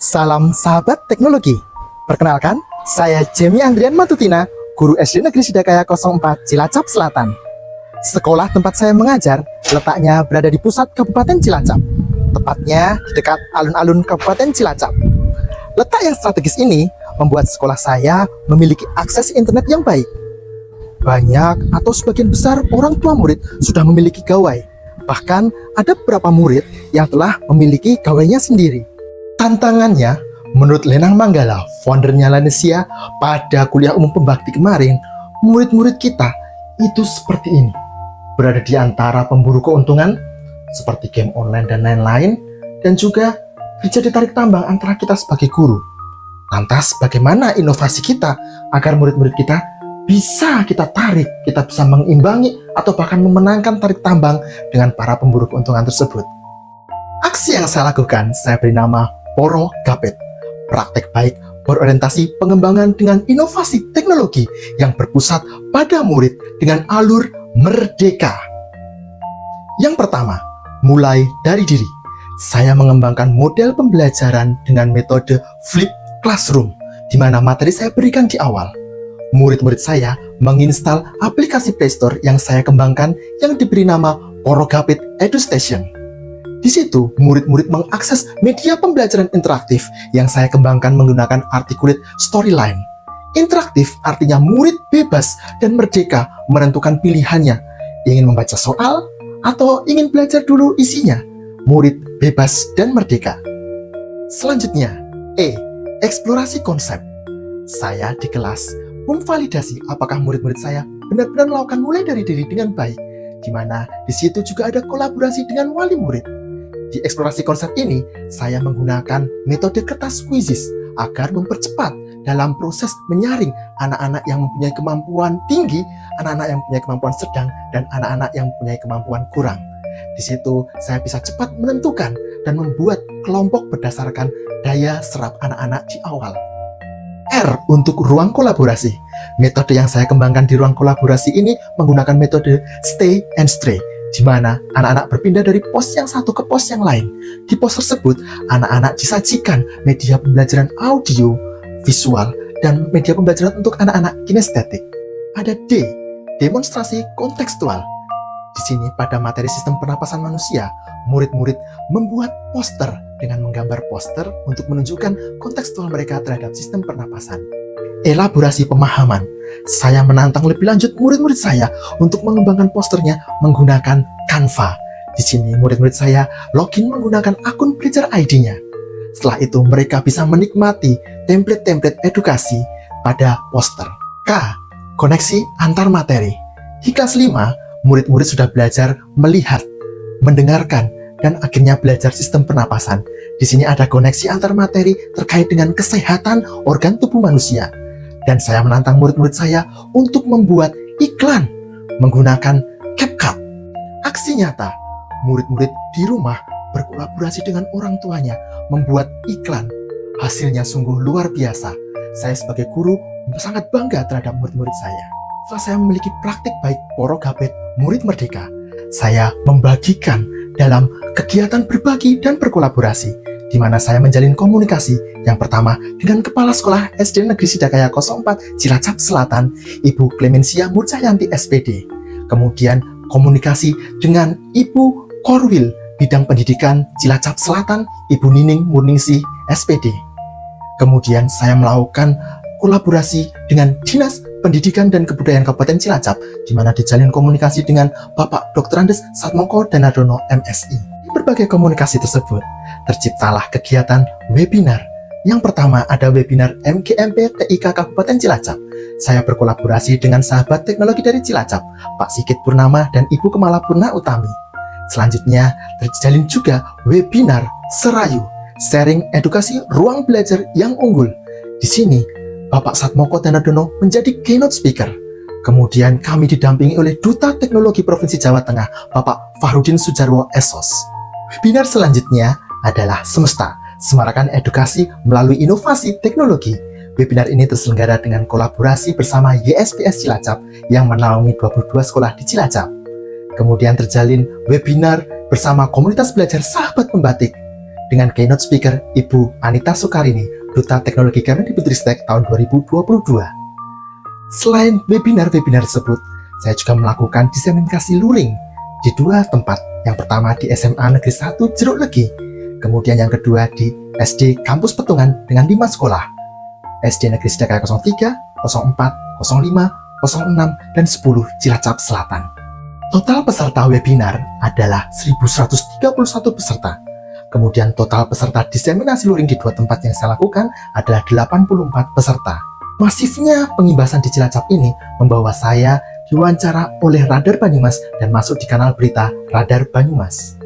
Salam sahabat teknologi. Perkenalkan, saya Jamie Andrian Matutina, guru SD Negeri Sidakaya 04 Cilacap Selatan. Sekolah tempat saya mengajar letaknya berada di pusat Kabupaten Cilacap, tepatnya di dekat alun-alun Kabupaten Cilacap. Letak yang strategis ini membuat sekolah saya memiliki akses internet yang baik. Banyak atau sebagian besar orang tua murid sudah memiliki gawai. Bahkan ada beberapa murid yang telah memiliki gawainya sendiri. Tantangannya, menurut Lenang Manggala, foundernya Lanesia, pada kuliah umum pembakti kemarin, murid-murid kita itu seperti ini. Berada di antara pemburu keuntungan, seperti game online dan lain-lain, dan juga terjadi tarik tambang antara kita sebagai guru. Lantas, bagaimana inovasi kita agar murid-murid kita bisa kita tarik, kita bisa mengimbangi atau bahkan memenangkan tarik tambang dengan para pemburu keuntungan tersebut? Aksi yang saya lakukan, saya beri nama Poro Gapit, praktek baik berorientasi pengembangan dengan inovasi teknologi yang berpusat pada murid dengan alur merdeka. Yang pertama, mulai dari diri. Saya mengembangkan model pembelajaran dengan metode flip classroom, di mana materi saya berikan di awal. Murid-murid saya menginstal aplikasi Play Store yang saya kembangkan yang diberi nama Poro Gapit EduStation. Di situ, murid-murid mengakses media pembelajaran interaktif yang saya kembangkan menggunakan articulate storyline. Interaktif artinya murid bebas dan merdeka menentukan pilihannya. Ingin membaca soal atau ingin belajar dulu isinya. Murid bebas dan merdeka. Selanjutnya, eksplorasi konsep. Saya di kelas memvalidasi apakah murid-murid saya benar-benar melakukan mulai dari diri dengan baik, di mana di situ juga ada kolaborasi dengan wali murid. Di eksplorasi konsep ini, saya menggunakan metode kertas kuisis agar mempercepat dalam proses menyaring anak-anak yang mempunyai kemampuan tinggi, anak-anak yang mempunyai kemampuan sedang, dan anak-anak yang mempunyai kemampuan kurang. Di situ, saya bisa cepat menentukan dan membuat kelompok berdasarkan daya serap anak-anak di awal. R untuk ruang kolaborasi. Metode yang saya kembangkan di ruang kolaborasi ini menggunakan metode stay and stray, di mana anak-anak berpindah dari pos yang satu ke pos yang lain. Di pos tersebut, anak-anak disajikan media pembelajaran audio, visual, dan media pembelajaran untuk anak-anak kinestetik. Ada D, demonstrasi kontekstual. Di sini pada materi sistem pernapasan manusia, murid-murid membuat poster dengan menggambar poster untuk menunjukkan kontekstual mereka terhadap sistem pernapasan. Elaborasi pemahaman. Saya menantang lebih lanjut murid-murid saya untuk mengembangkan posternya menggunakan Canva. Di sini murid-murid saya login menggunakan akun belajar ID-nya. Setelah itu mereka bisa menikmati template-template edukasi pada poster. K. Koneksi antar materi. Di kelas 5, murid-murid sudah belajar melihat, mendengarkan, dan akhirnya belajar sistem pernapasan. Di sini ada koneksi antar materi terkait dengan kesehatan organ tubuh manusia. Dan saya menantang murid-murid saya untuk membuat iklan menggunakan CapCut. Aksi nyata, murid-murid di rumah berkolaborasi dengan orang tuanya membuat iklan. Hasilnya sungguh luar biasa. Saya sebagai guru sangat bangga terhadap murid-murid saya. Setelah saya memiliki praktik baik Poro Gapit Murid Merdeka, saya membagikan dalam kegiatan berbagi dan berkolaborasi, di mana saya menjalin komunikasi yang pertama dengan Kepala Sekolah SD Negeri Sidakaya 04 Cilacap Selatan, Ibu Clemencia Murcayanti SPD. Kemudian komunikasi dengan Ibu Korwil Bidang Pendidikan Cilacap Selatan, Ibu Nining Murningsih SPD. Kemudian saya melakukan kolaborasi dengan Dinas Pendidikan dan Kebudayaan Kabupaten Cilacap, di mana dijalin komunikasi dengan Bapak Dr. Andes Satmoko Danadono MSI. Di berbagai komunikasi tersebut, terciptalah kegiatan webinar. Yang pertama ada webinar MGMP TIK Kabupaten Cilacap. Saya berkolaborasi dengan sahabat teknologi dari Cilacap, Pak Sigit Purnama dan Ibu Kemala Purna Utami. Selanjutnya, terjalin juga webinar Serayu, sharing edukasi ruang belajar yang unggul. Di sini, Bapak Satmoko Danadono menjadi keynote speaker. Kemudian kami didampingi oleh Duta Teknologi Provinsi Jawa Tengah, Bapak Fahrudin Sujarwo SOS. Webinar selanjutnya adalah Semesta, Semarakan Edukasi Melalui Inovasi Teknologi. Webinar ini terselenggara dengan kolaborasi bersama YSPS Cilacap yang menaungi 22 sekolah di Cilacap. Kemudian terjalin webinar bersama komunitas belajar Sahabat Pembatik. dengan keynote speaker Ibu Anita Soekarini, Duta Teknologi Kemendikbudristek tahun 2022. Selain webinar-webinar tersebut, saya juga melakukan diseminasi luring di 2 tempat. Yang pertama di SMA Negeri 1 Jeruk Legi, kemudian yang kedua di SD Kampus Petungan dengan 5 sekolah, SD Negeri Sidakaya 03, 04, 05, 06, dan 10 Cilacap Selatan. Total peserta webinar adalah 1.131 peserta. Kemudian total peserta diseminasi luring di 2 tempat yang saya lakukan adalah 84 peserta. Masifnya pengimbasan di Cilacap ini membawa saya diwawancara oleh Radar Banyumas dan masuk di kanal berita Radar Banyumas.